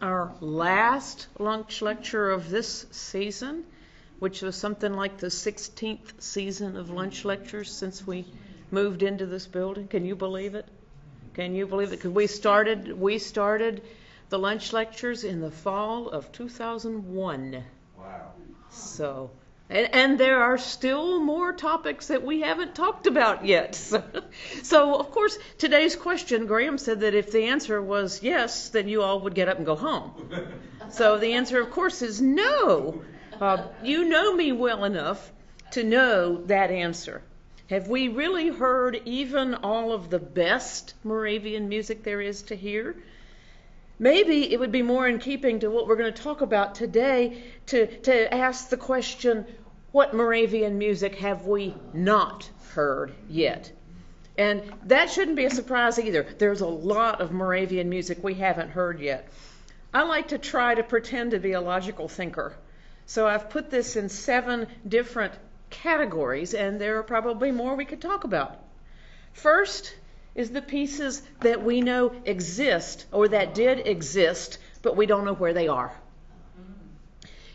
our last lunch lecture of this season, which was something like the 16th season of lunch lectures since we moved into this building. Can you believe it? Can you believe it? Because we started the lunch lectures in the fall of 2001. Wow. So, and there are still more topics that we haven't talked about yet. So, of course, today's question, Graham said that if the answer was yes, then you all would get up and go home. So the answer, of course, is no. You know me well enough to know that answer. Have we really heard even all of the best Moravian music there is to hear? Maybe it would be more in keeping to what we're going to talk about today to ask the question, what Moravian music have we not heard yet? And that shouldn't be a surprise either. There's a lot of Moravian music we haven't heard yet. I like to try to pretend to be a logical thinker. So I've put this in 7 different categories, and there are probably more we could talk about. First is the pieces that we know exist, or that did exist, but we don't know where they are.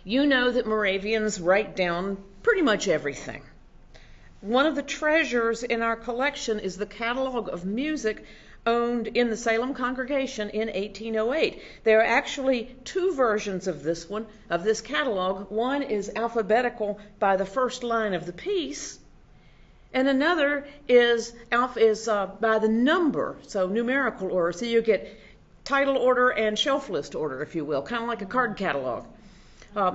You know that Moravians write down pretty much everything. One of the treasures in our collection is the catalog of music owned in the Salem congregation in 1808. There are actually 2 versions of this catalog. One is alphabetical by the first line of the piece, and another is by the number, so numerical order. So you get title order and shelf list order, if you will, kind of like a card catalog.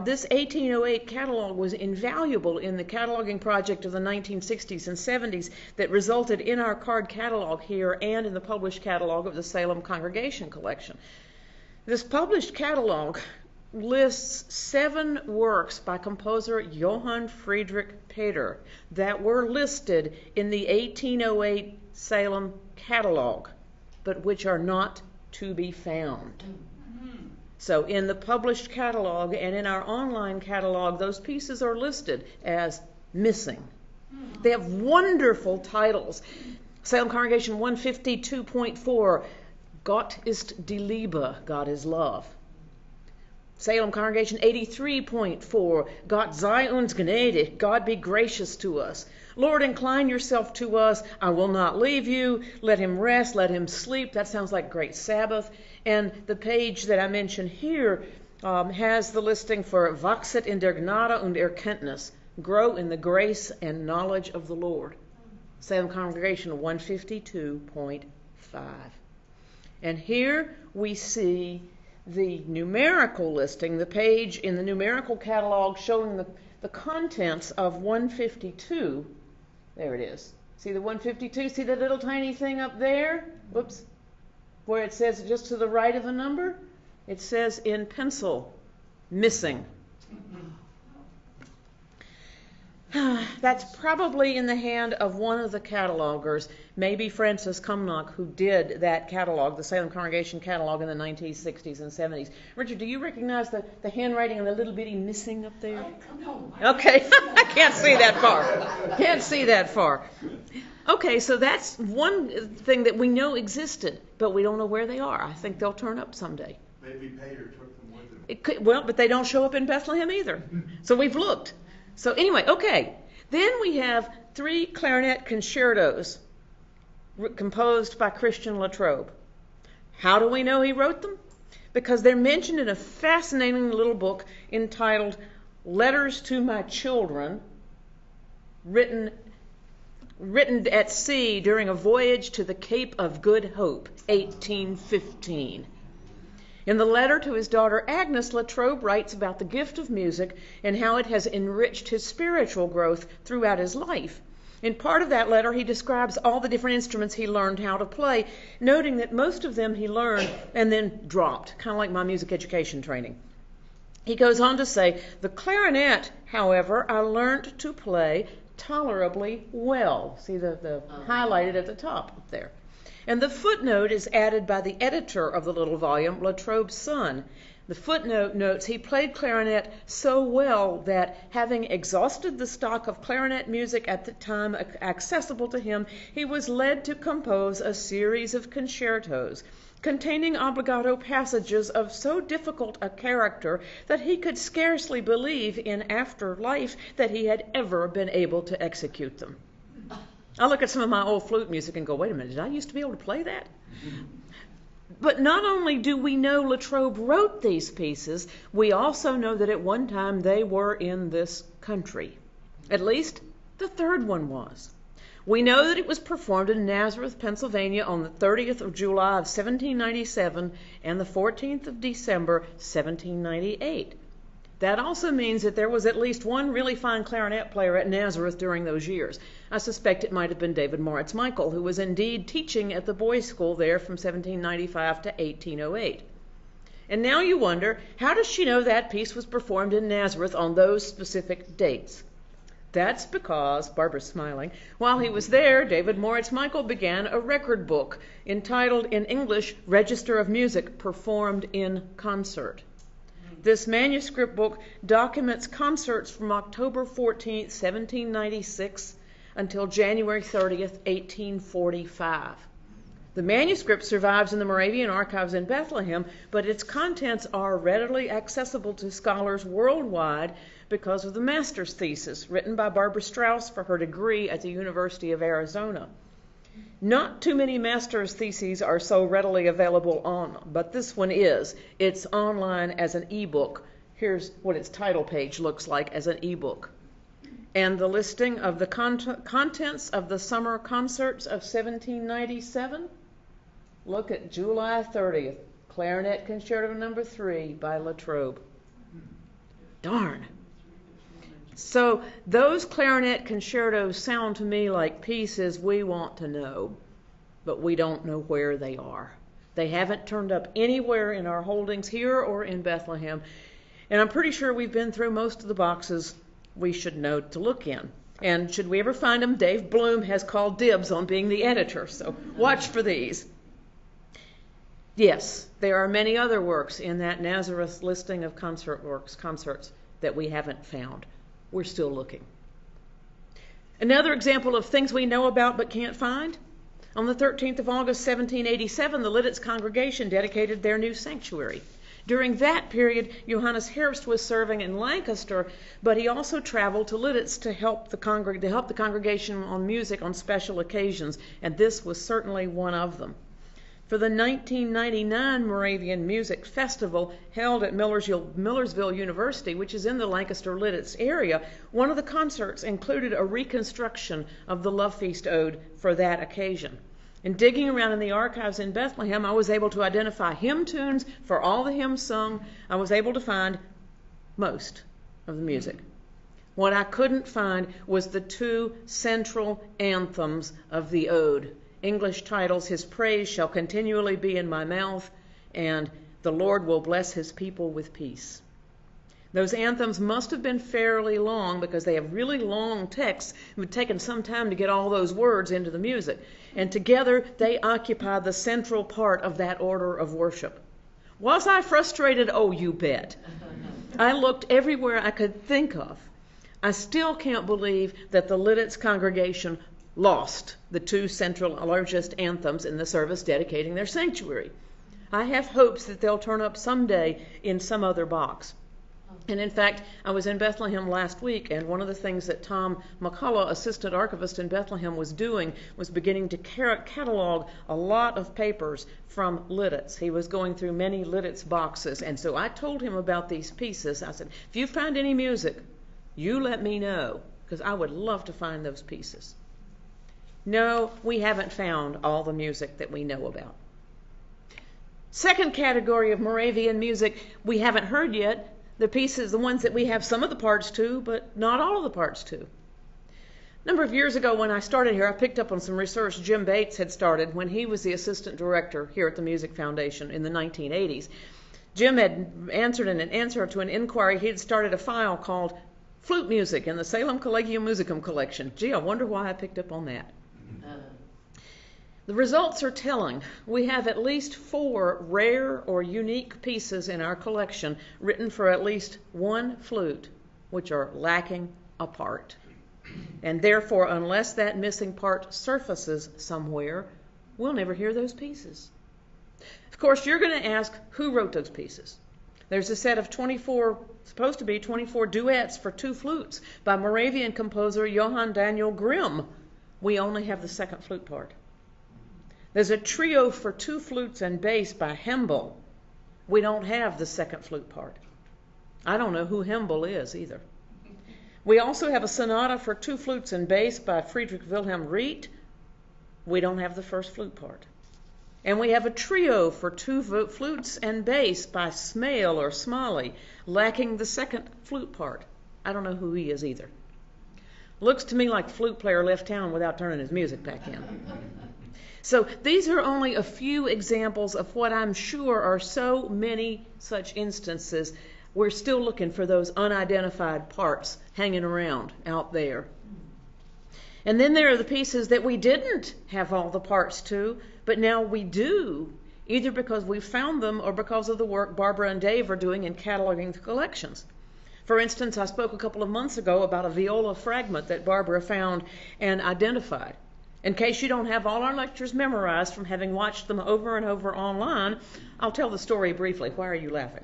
This 1808 catalog was invaluable in the cataloging project of the 1960s and 70s that resulted in our card catalog here and in the published catalog of the Salem Congregation Collection. This published catalog lists 7 works by composer Johann Friedrich Peter that were listed in the 1808 Salem catalog, but which are not to be found. So in the published catalog and in our online catalog, those pieces are listed as missing. They have wonderful titles. Salem Congregation 152.4, Gott ist die Liebe, God is love. Salem Congregation 83.4, Gott sei uns gnädig, God be gracious to us. Lord, incline yourself to us, I will not leave you, let him rest, let him sleep. That sounds like great Sabbath. And the page that I mentioned here has the listing for Wachset in der Gnade und Erkenntnis, grow in the grace and knowledge of the Lord. Salem Congregation 152.5. And here we see the numerical listing, the page in the numerical catalog showing the contents of 152. There it is. See the 152? See that little tiny thing up there? Whoops. Where it says just to the right of the number? It says in pencil, missing. That's probably in the hand of one of the catalogers, maybe Francis Cumnock, who did that catalog, the Salem Congregation catalog in the 1960s and 70s. Richard, do you recognize the handwriting and the little bitty missing up there? No. Okay, I can't see that far. Can't see that far. Okay, so that's one thing that we know existed, but we don't know where they are. I think they'll turn up someday. Maybe Peter took them with him. It could, well, but they don't show up in Bethlehem either. So we've looked. So anyway, okay. Then we have 3 clarinet concertos composed by Christian Latrobe. How do we know he wrote them? Because they're mentioned in a fascinating little book entitled Letters to My Children, written at sea during a voyage to the Cape of Good Hope, 1815. In the letter to his daughter Agnes, Latrobe writes about the gift of music and how it has enriched his spiritual growth throughout his life. In part of that letter, he describes all the different instruments he learned how to play, noting that most of them he learned and then dropped, kind of like my music education training. He goes on to say, the clarinet, however, I learned to play tolerably well. See the highlighted at the top up there. And the footnote is added by the editor of the little volume, Latrobe's son. The footnote notes he played clarinet so well that, having exhausted the stock of clarinet music at the time accessible to him, he was led to compose a series of concertos containing obligato passages of so difficult a character that he could scarcely believe in after life that he had ever been able to execute them. I look at some of my old flute music and go, wait a minute, did I used to be able to play that? But not only do we know Latrobe wrote these pieces, we also know that at one time they were in this country. At least the third one was. We know that it was performed in Nazareth, Pennsylvania on the 30th of July of 1797 and the 14th of December, 1798. That also means that there was at least one really fine clarinet player at Nazareth during those years. I suspect it might have been David Moritz Michael, who was indeed teaching at the boys' school there from 1795 to 1808. And now you wonder, how does she know that piece was performed in Nazareth on those specific dates? That's because, Barbara's smiling, while he was there, David Moritz Michael began a record book entitled in English, Register of Music Performed in Concert. This manuscript book documents concerts from October 14, 1796 until January 30th, 1845. The manuscript survives in the Moravian archives in Bethlehem, but its contents are readily accessible to scholars worldwide because of the master's thesis written by Barbara Strauss for her degree at the University of Arizona. Not too many master's theses are so readily available but this one is. It's online as an ebook. Here's what its title page looks like as an ebook. And the listing of the contents of the summer concerts of 1797. Look at July 30th, Clarinet Concerto No. 3 by Latrobe. Darn. So those clarinet concertos sound to me like pieces we want to know, but we don't know where they are. They haven't turned up anywhere in our holdings here or in Bethlehem, and I'm pretty sure we've been through most of the boxes we should know to look in. And should we ever find them, Dave Bloom has called dibs on being the editor, so watch for these. Yes, there are many other works in that Nazareth listing of concerts that we haven't found. We're still looking. Another example of things we know about but can't find. On the 13th of August, 1787, the Lidditz congregation dedicated their new sanctuary. During that period, Johannes Herbst was serving in Lancaster, but he also traveled to Lidditz to help the congregation on music on special occasions, and this was certainly one of them. For the 1999 Moravian Music Festival held at Millersville University, which is in the Lancaster-Lidditz area, one of the concerts included a reconstruction of the Love Feast Ode for that occasion. In digging around in the archives in Bethlehem, I was able to identify hymn tunes for all the hymns sung. I was able to find most of the music. What I couldn't find was the two central anthems of the ode. English titles, His Praise Shall Continually Be in My Mouth, and The Lord Will Bless His People with Peace. Those anthems must have been fairly long because they have really long texts. It would have taken some time to get all those words into the music. And together they occupy the central part of that order of worship. Was I frustrated? Oh, you bet. I looked everywhere I could think of. I still can't believe that the Lidditz congregation lost the two central largest anthems in the service dedicating their sanctuary. I have hopes that they'll turn up someday in some other box. And in fact, I was in Bethlehem last week, and one of the things that Tom McCullough, assistant archivist in Bethlehem, was doing was beginning to catalog a lot of papers from Lidditz. He was going through many Lidditz boxes, and so I told him about these pieces. I said, if you find any music, you let me know, because I would love to find those pieces. No, we haven't found all the music that we know about. Second category of Moravian music we haven't heard yet, the pieces, the ones that we have some of the parts to, but not all of the parts to. A number of years ago when I started here, I picked up on some research Jim Bates had started when he was the assistant director here at the Music Foundation in the 1980s. Jim had answered in an answer to an inquiry. He had started a file called Flute Music in the Salem Collegium Musicum Collection. Gee, I wonder why I picked up on that. The results are telling. We have at least 4 rare or unique pieces in our collection written for at least one flute, which are lacking a part. And therefore, unless that missing part surfaces somewhere, we'll never hear those pieces. Of course, you're going to ask, who wrote those pieces? There's a set of 24, supposed to be 24 duets for two flutes by Moravian composer Johann Daniel Grimm. We only have the second flute part. There's a trio for two flutes and bass by Hempel. We don't have the second flute part. I don't know who Hempel is either. We also have a sonata for two flutes and bass by Friedrich Wilhelm Riet. We don't have the first flute part. And we have a trio for two flutes and bass by Smale or Smalley, lacking the second flute part. I don't know who he is either. Looks to me like the flute player left town without turning his music back in. So these are only a few examples of what I'm sure are so many such instances. We're still looking for those unidentified parts hanging around out there. And then there are the pieces that we didn't have all the parts to, but now we do, either because we found them or because of the work Barbara and Dave are doing in cataloging the collections. For instance, I spoke a couple of months ago about a viola fragment that Barbara found and identified. In case you don't have all our lectures memorized from having watched them over and over online, I'll tell the story briefly. Why are you laughing?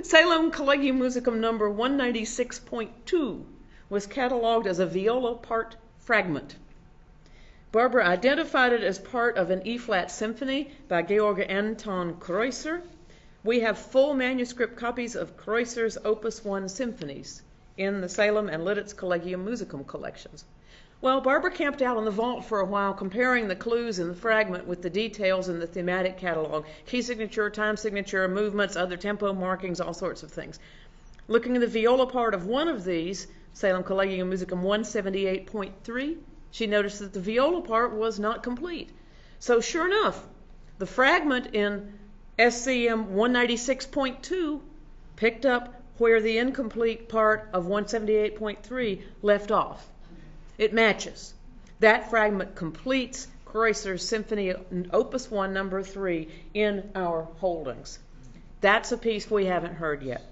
Salem Collegium Musicum number 196.2 was cataloged as a viola part fragment. Barbara identified it as part of an E-flat symphony by Georg Anton Kreutzer. We have full manuscript copies of Kreutzer's Opus 1 symphonies in the Salem and Lidditz Collegium Musicum collections. Well, Barbara camped out in the vault for a while, comparing the clues in the fragment with the details in the thematic catalog, key signature, time signature, movements, other tempo markings, all sorts of things. Looking at the viola part of one of these, Salem Collegium Musicum 178.3, she noticed that the viola part was not complete. So sure enough, the fragment in SCM 196.2 picked up where the incomplete part of 178.3 left off. It matches. That fragment completes Kreutzer's Symphony Opus 1 number 3 in our holdings. That's a piece we haven't heard yet.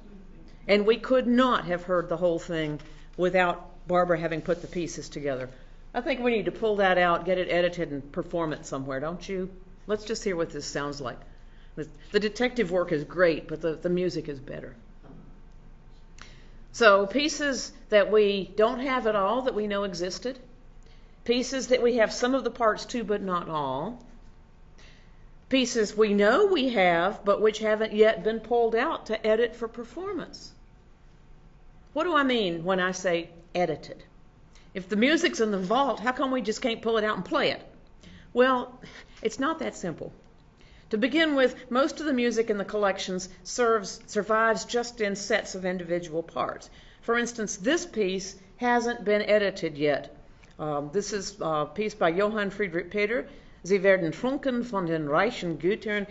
And we could not have heard the whole thing without Barbara having put the pieces together. I think we need to pull that out, get it edited, and perform it somewhere, don't you? Let's just hear what this sounds like. The detective work is great, but the music is better. So pieces that we don't have at all that we know existed, pieces that we have some of the parts to but not all, pieces we know we have but which haven't yet been pulled out to edit for performance. What do I mean when I say edited? If the music's in the vault, how come we just can't pull it out and play it? Well, it's not that simple. To begin with, most of the music in the collections survives just in sets of individual parts. For instance, this piece hasn't been edited yet. This is a piece by Johann Friedrich Peter, Sie werden trunken von den reichen Gütern.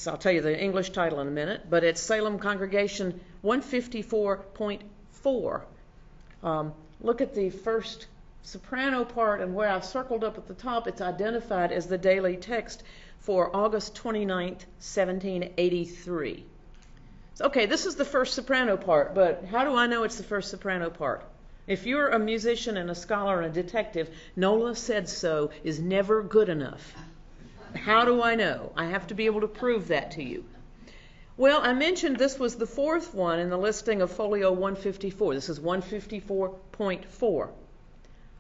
I'll tell you the English title in a minute, but it's Salem Congregation 154.4. Look at the first soprano part, and where I've circled up at the top, it's identified as the daily text for August 29th, 1783. So, okay, this is the first soprano part, but how do I know it's the first soprano part? If you're a musician and a scholar and a detective, Nola said so is never good enough. How do I know? I have to be able to prove that to you. Well, I mentioned this was the fourth one in the listing of Folio 154. This is 154.4.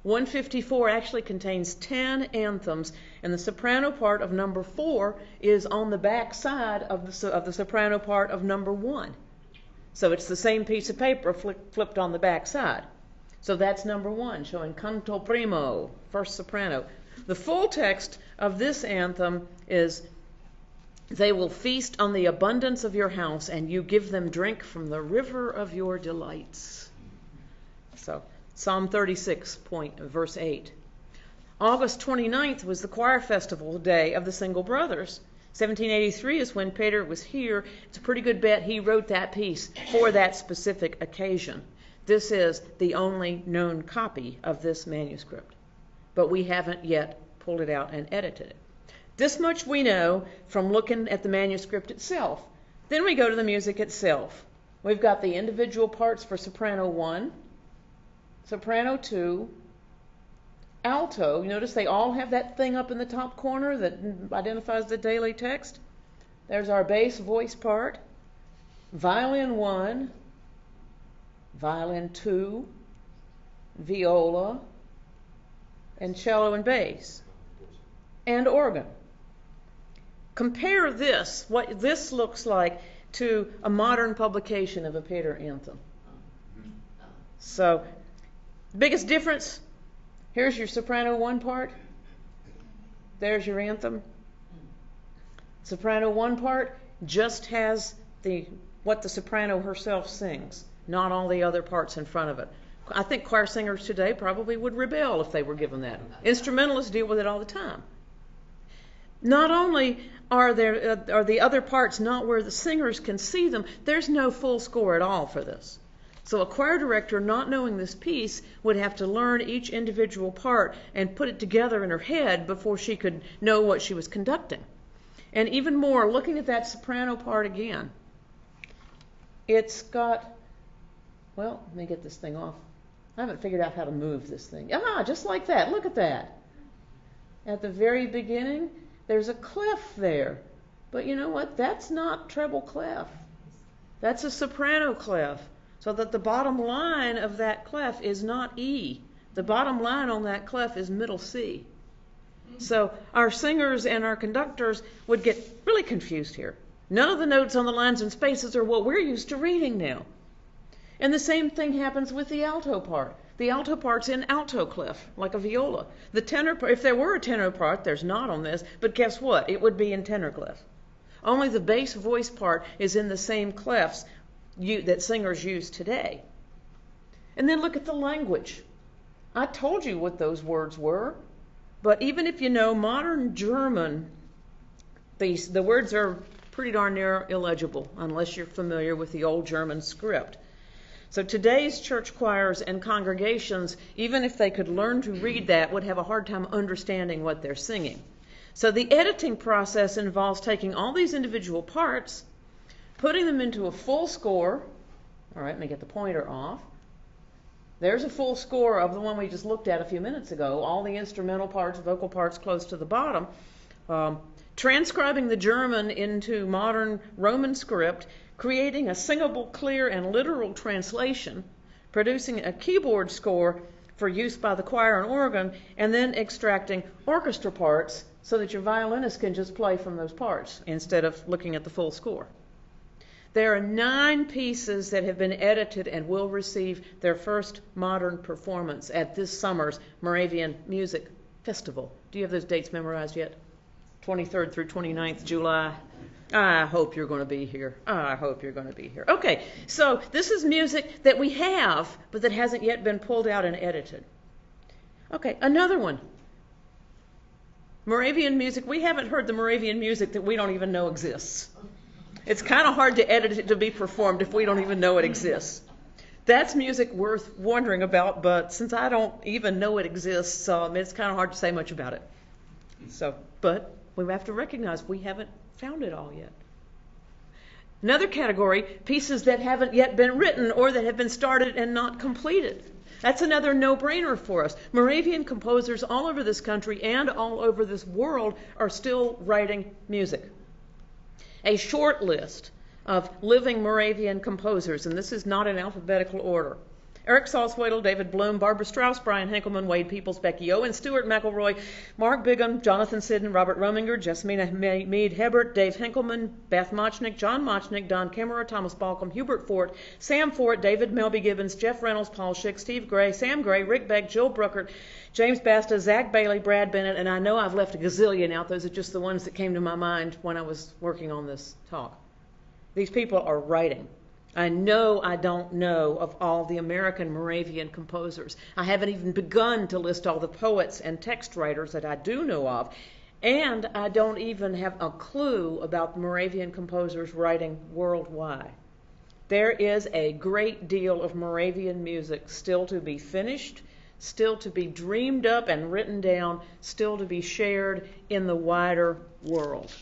154 actually contains 10 anthems, and the soprano part of number 4 is on the back side of the soprano part of number 1. So it's the same piece of paper flipped on the back side. So that's number 1, showing canto primo, first soprano. The full text of this anthem is, "They will feast on the abundance of your house, and you give them drink from the river of your delights." So Psalm 36, verse 8. August 29th was the choir festival day of the Single Brothers. 1783 is when Peter was here. It's a pretty good bet he wrote that piece for that specific occasion. This is the only known copy of this manuscript, but we haven't yet pulled it out and edited it. This much we know from looking at the manuscript itself. Then we go to the music itself. We've got the individual parts for soprano 1, soprano 2, alto, you notice they all have that thing up in the top corner that identifies the daily text. There's our bass voice part, violin 1, violin 2, viola, and cello and bass, and organ. Compare this, what this looks like, to a modern publication of a Pater anthem. So, biggest difference, here's your soprano 1 part, there's your anthem. Soprano 1 part just has what the soprano herself sings, not all the other parts in front of it. I think choir singers today probably would rebel if they were given that. Instrumentalists deal with it all the time. Not only are the other parts not where the singers can see them, there's no full score at all for this. So a choir director, not knowing this piece, would have to learn each individual part and put it together in her head before she could know what she was conducting. And even more, looking at that soprano part again, it's got, well, let me get this thing off. I haven't figured out how to move this thing. Just like that. Look at that. At the very beginning, there's a clef there. But you know what? That's not treble clef. That's a soprano clef. So that the bottom line of that clef is not E. The bottom line on that clef is middle C. So our singers and our conductors would get really confused here. None of the notes on the lines and spaces are what we're used to reading now. And the same thing happens with the alto part. The alto part's in alto clef, like a viola. The tenor part, if there were a tenor part, there's not on this, but guess what? It would be in tenor clef. Only the bass voice part is in the same clefs that singers use today. And then look at the language. I told you what those words were, but even if you know modern German, the words are pretty darn near illegible unless you're familiar with the old German script. So today's church choirs and congregations, even if they could learn to read that, would have a hard time understanding what they're singing. So the editing process involves taking all these individual parts, putting them into a full score. All right, let me get the pointer off. There's a full score of the one we just looked at a few minutes ago, all the instrumental parts, vocal parts close to the bottom. Transcribing the German into modern Roman script, creating a singable, clear, and literal translation, producing a keyboard score for use by the choir and organ, and then extracting orchestra parts so that your violinist can just play from those parts instead of looking at the full score. There are 9 pieces that have been edited and will receive their first modern performance at this summer's Moravian Music Festival. Do you have those dates memorized yet? 23rd through 29th July. I hope you're going to be here. I hope you're going to be here. Okay, so this is music that we have, but that hasn't yet been pulled out and edited. Okay, another one. Moravian music. We haven't heard the Moravian music that we don't even know exists. It's kind of hard to edit it to be performed if we don't even know it exists. That's music worth wondering about, but since I don't even know it exists, it's kind of hard to say much about it. But we have to recognize we haven't found it all yet. Another category, pieces that haven't yet been written or that have been started and not completed. That's another no-brainer for us. Moravian composers all over this country and all over this world are still writing music. A short list of living Moravian composers, and this is not in alphabetical order. Eric Salzwedel, David Bloom, Barbara Strauss, Brian Henkelman, Wade Peoples, Becky Owen, Stuart McElroy, Mark Bigham, Jonathan Sidden, Robert Rominger, Jasmina Meade Hebert, Dave Henkelman, Beth Mochnick, John Mochnick, Don Kimmerer, Thomas Balcom, Hubert Fort, Sam Fort, David Melby Gibbons, Jeff Reynolds, Paul Schick, Steve Gray, Sam Gray, Rick Beck, Jill Bruckert, James Basta, Zach Bailey, Brad Bennett, and I know I've left a gazillion out. Those are just the ones that came to my mind when I was working on this talk. These people are writing. I know I don't know of all the American Moravian composers. I haven't even begun to list all the poets and text writers that I do know of. And I don't even have a clue about the Moravian composers writing worldwide. There is a great deal of Moravian music still to be finished, still to be dreamed up and written down, still to be shared in the wider world.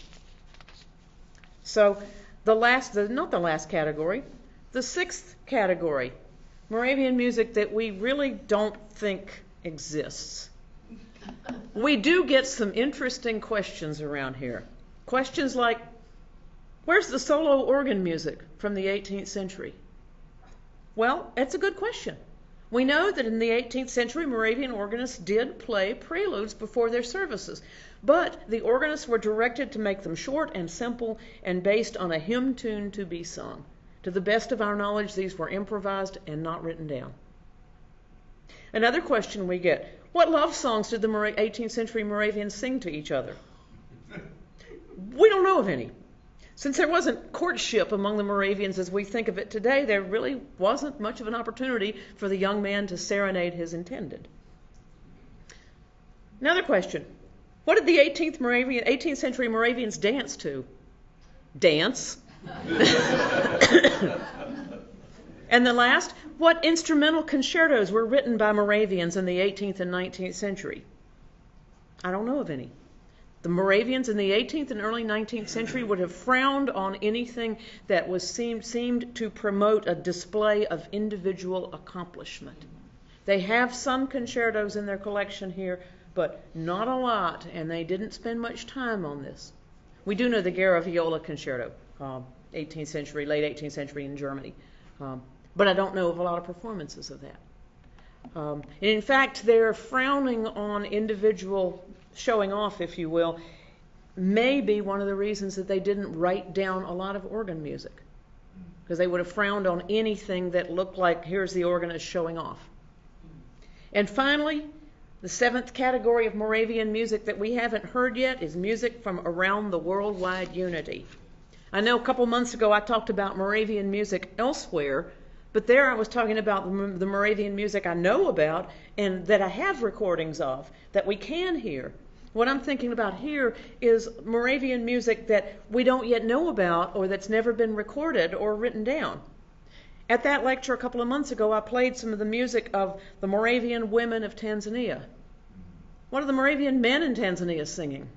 So not the last category, the 6th category, Moravian music that we really don't think exists. we do get some interesting questions around here. Questions like, where's the solo organ music from the 18th century? Well, that's a good question. We know that in the 18th century, Moravian organists did play preludes before their services, but the organists were directed to make them short and simple and based on a hymn tune to be sung. To the best of our knowledge, these were improvised and not written down. Another question we get, what love songs did the 18th century Moravians sing to each other? We don't know of any. Since there wasn't courtship among the Moravians as we think of it today, there really wasn't much of an opportunity for the young man to serenade his intended. Another question. What did the 18th century Moravians dance to? Dance. And the last, what instrumental concertos were written by Moravians in the 18th and 19th century? I don't know of any. The Moravians in the 18th and early 19th century would have frowned on anything that seemed to promote a display of individual accomplishment. They have some concertos in their collection here, but not a lot, and they didn't spend much time on this. We do know the Viola concerto, 18th century, late 18th century in Germany, but I don't know of a lot of performances of that. In fact, they're frowning on individual showing off, if you will, may be one of the reasons that they didn't write down a lot of organ music, because they would have frowned on anything that looked like here's the organist showing off. And finally, the seventh category of Moravian music that we haven't heard yet is music from around the worldwide unity. I know a couple months ago I talked about Moravian music elsewhere, but there I was talking about the Moravian music I know about and that I have recordings of that we can hear. What I'm thinking about here is Moravian music that we don't yet know about or that's never been recorded or written down. At that lecture a couple of months ago, I played some of the music of the Moravian women of Tanzania. What are the Moravian men in Tanzania singing?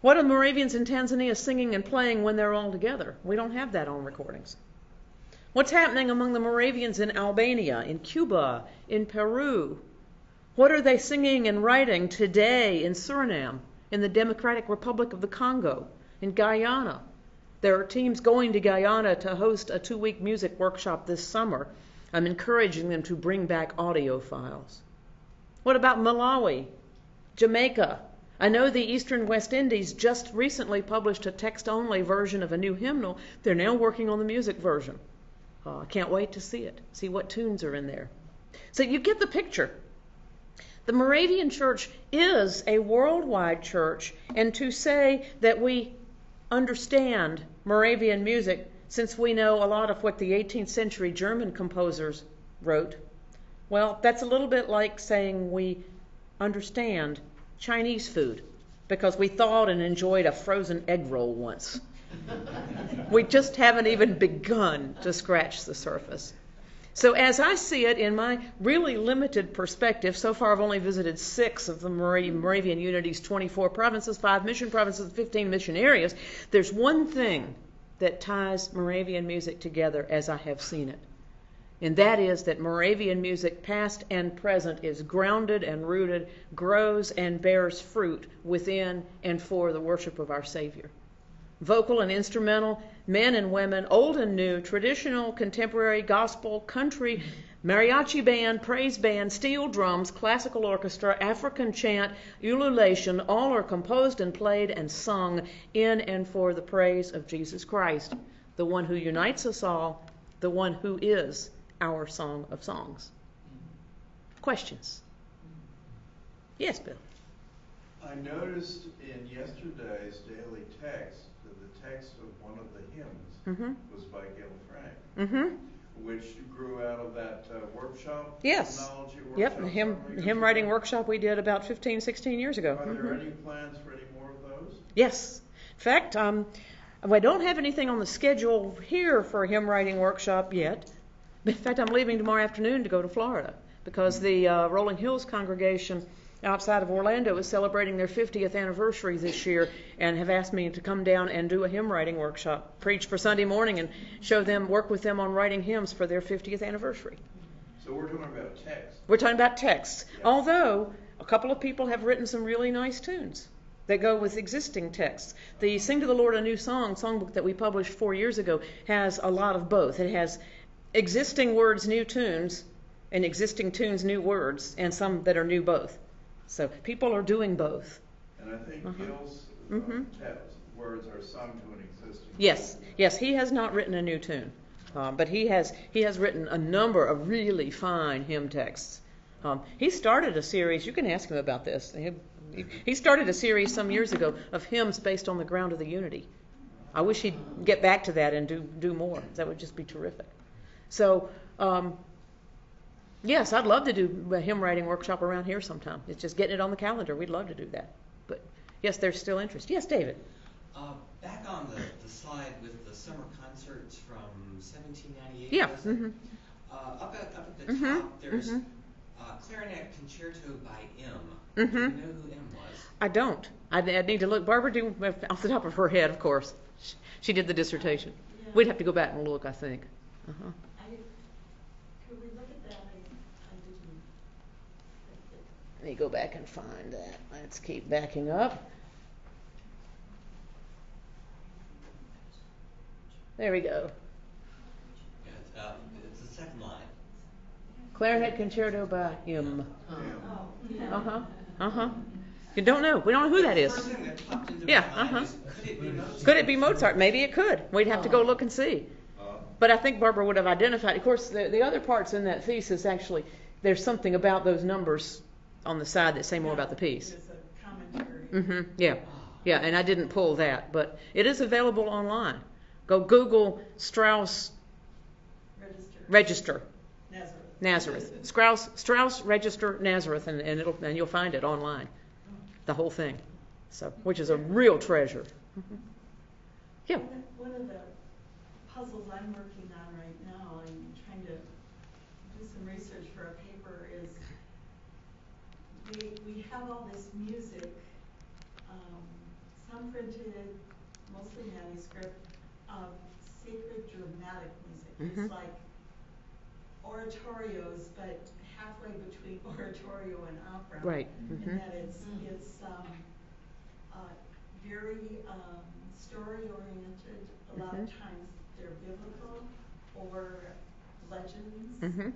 What are the Moravians in Tanzania singing and playing when they're all together? We don't have that on recordings. What's happening among the Moravians in Albania, in Cuba, in Peru? What are they singing and writing today in Suriname, in the Democratic Republic of the Congo, in Guyana? There are teams going to Guyana to host a 2-week music workshop this summer. I'm encouraging them to bring back audio files. What about Malawi, Jamaica? I know the Eastern West Indies just recently published a text-only version of a new hymnal. They're now working on the music version. I can't wait to see it, see what tunes are in there. So you get the picture. The Moravian Church is a worldwide church, and to say that we understand Moravian music, since we know a lot of what the 18th century German composers wrote, well, that's a little bit like saying we understand Chinese food because we thawed and enjoyed a frozen egg roll once. We just haven't even begun to scratch the surface. So as I see it in my really limited perspective, so far I've only visited 6 of the Moravian Unity's 24 provinces, 5 mission provinces, 15 mission areas. There's one thing that ties Moravian music together as I have seen it. And that is that Moravian music, past and present, is grounded and rooted, grows and bears fruit within and for the worship of our Savior. Vocal and instrumental, men and women, old and new, traditional, contemporary, gospel, country, mariachi band, praise band, steel drums, classical orchestra, African chant, ululation, all are composed and played and sung in and for the praise of Jesus Christ, the one who unites us all, the one who is our Song of Songs. Questions? Yes, Bill. I noticed in yesterday's daily text that the text of one of the hymns was by Gil Frank, which grew out of that workshop. Yes. Technology workshop. Yep, the hymn writing workshop we did about 15, 16 years ago. Are there any plans for any more of those? Yes. In fact, I don't have anything on the schedule here for a hymn writing workshop yet. In fact, I'm leaving tomorrow afternoon to go to Florida because the Rolling Hills congregation outside of Orlando is celebrating their 50th anniversary this year and have asked me to come down and do a hymn writing workshop, preach for Sunday morning and work with them on writing hymns for their 50th anniversary. So we're talking about text. We're talking about texts. Yeah. Although a couple of people have written some really nice tunes that go with existing texts. The Sing to the Lord a New Song songbook that we published 4 years ago has a lot of both. It has existing words, new tunes, and existing tunes, new words, and some that are new both. So people are doing both. And I think Gil's words are sung to an existing. Yes, he has not written a new tune, but he has written a number of really fine hymn texts. He started a series. You can ask him about this. He started a series some years ago of hymns based on the ground of the unity. I wish he'd get back to that and do more. That would just be terrific. So, yes, I'd love to do a hymn writing workshop around here sometime. It's just getting it on the calendar. We'd love to do that. But yes, there's still interest. Yes, David. Back on the slide with the summer concerts from 1798. Yeah. Up at the top, there's Clarinet Concerto by M. Do you know who M was? I don't. I need to look. Barbara, off the top of her head, of course. She did the dissertation. Yeah. We'd have to go back and look, I think. Could we look at that? I didn't. Let me go back and find that. Let's keep backing up. There we go. Yeah, it's the second line. Clarinet Concerto by M. Oh. You don't know. We don't know who that is. The first thing that popped into Yeah, my mind is, could it be Mozart? Could it be Mozart? Maybe it could. We'd have to go look and see. But I think Barbara would have identified. Of course, the other parts in that thesis, actually, there's something about those numbers on the side that say more about the piece. It's a commentary. Yeah, and I didn't pull that, but it is available online. Go Google Strauss Register Nazareth. Strauss Register Nazareth, and you'll find it online. The whole thing. So, which is a real treasure. Yeah. One of the puzzles I'm working on right now, I'm trying to do some research for a paper, is we have all this music, some printed, mostly manuscript, of sacred dramatic music. It's like oratorios, but halfway between oratorio and opera. Right. And that it's very story-oriented. A lot of times they're biblical or legends, and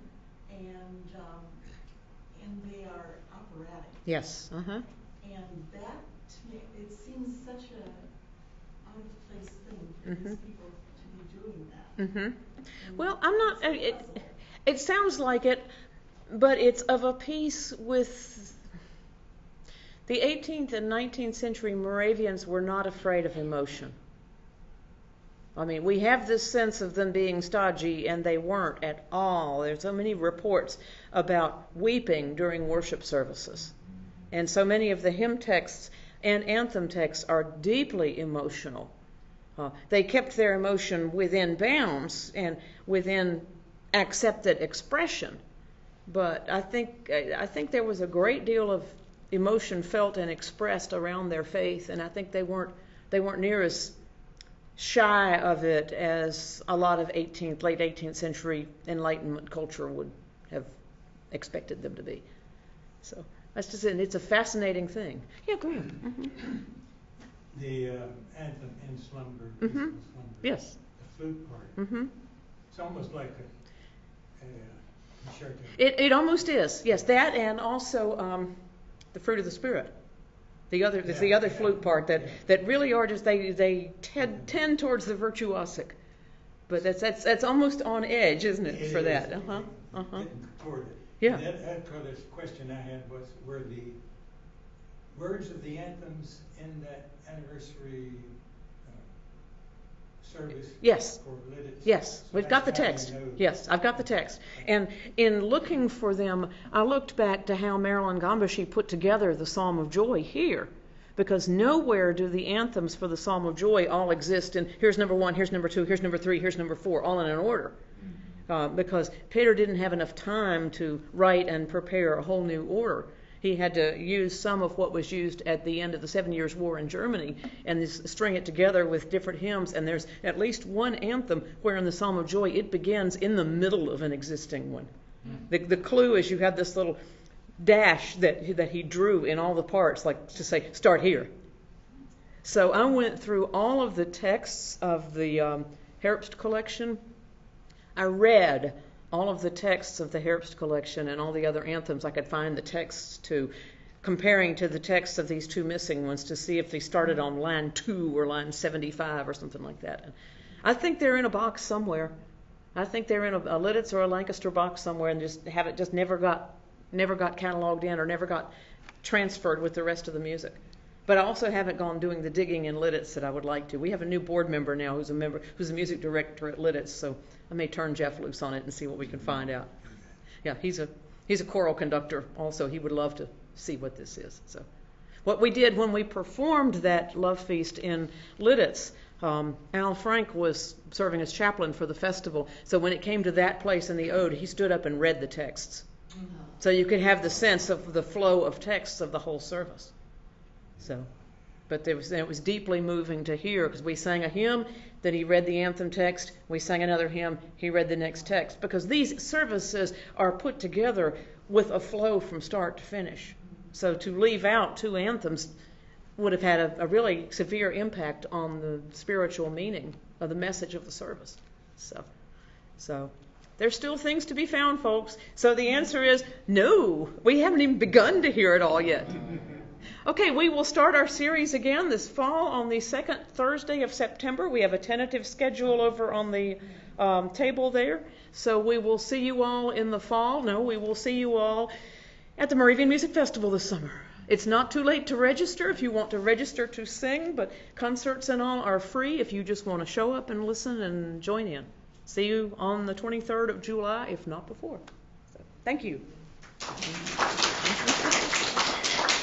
they are operatic. Yes. And that, to me, it seems such a out-of-place thing for these people to be doing that. Well, I'm not. It sounds like it, but it's of a piece with the 18th and 19th century Moravians were not afraid of emotion. I mean, we have this sense of them being stodgy, and they weren't at all. There's so many reports about weeping during worship services. And so many of the hymn texts and anthem texts are deeply emotional. They kept their emotion within bounds and within accepted expression. But I think there was a great deal of emotion felt and expressed around their faith, and I think they weren't near as shy of it as a lot of late 18th century Enlightenment culture would have expected them to be. So that's just it. It's a fascinating thing. Yeah, Graham. The anthem in slumber, peaceful slumber. Yes. The flute part. It's almost like a concerto. It almost is. Yes, that and also the fruit of the Spirit. The other flute part that really are just they tend towards the virtuosic, but that's almost on edge, isn't it, for that? Getting toward it. Yeah. And that other question I had was, were the words of the anthems in that anniversary service? Yes. For Lidditz? Yes, So we've got the that's how text. we know. Yes, I've got the text. And in looking for them, I looked back to how Marilyn Gombashi put together the Psalm of Joy here, because nowhere do the anthems for the Psalm of Joy all exist in here's number 1, here's number 2, here's number 3, here's number 4, all in an order. Because Peter didn't have enough time to write and prepare a whole new order. He had to use some of what was used at the end of the 7 Years' War in Germany and string it together with different hymns. And there's at least one anthem where in the Psalm of Joy it begins in the middle of an existing one. The clue is you have this little dash that he drew in all the parts, like to say, start here. So I went through all of the texts of the Herbst collection. I read all of the texts of the Herbst collection and all the other anthems I could find the texts to, comparing to the texts of these two missing ones to see if they started on line 2 or line 75 or something like that. And I think they're in a box somewhere. I think they're in a Lidditz or a Lancaster box somewhere, and just never got cataloged in or never got transferred with the rest of the music. But I also haven't gone doing the digging in Lidditz that I would like to. We have a new board member now who's a music director at Lidditz, so I may turn Jeff loose on it and see what we can find out. Yeah, he's a choral conductor also. He would love to see what this is. So, what we did when we performed that Love Feast in Lidditz, Al Frank was serving as chaplain for the festival. So when it came to that place in the ode, he stood up and read the texts. So you could have the sense of the flow of texts of the whole service. So, but it was deeply moving to hear, because we sang a hymn, then he read the anthem text, we sang another hymn, he read the next text, because these services are put together with a flow from start to finish. So to leave out 2 anthems would have had a really severe impact on the spiritual meaning of the message of the service. So there's still things to be found, folks. So the answer is no, we haven't even begun to hear it all yet. Okay, we will start our series again this fall on the 2nd Thursday of September. We have a tentative schedule over on the table there. So we will see you all in the fall. No, we will see you all at the Moravian Music Festival this summer. It's not too late to register if you want to register to sing, but concerts and all are free if you just want to show up and listen and join in. See you on the 23rd of July, if not before. So, thank you.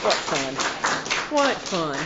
What fun. What fun.